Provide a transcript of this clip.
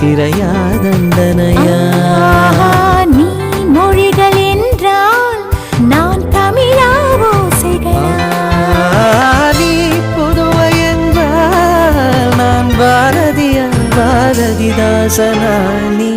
சிறையா தண்டனையா? நீ மொழிகள் என்றால் நான் தமிழாவோ செய்களா? நீ புதுவை என்றால் நான் பாரதிதாசனா? நீ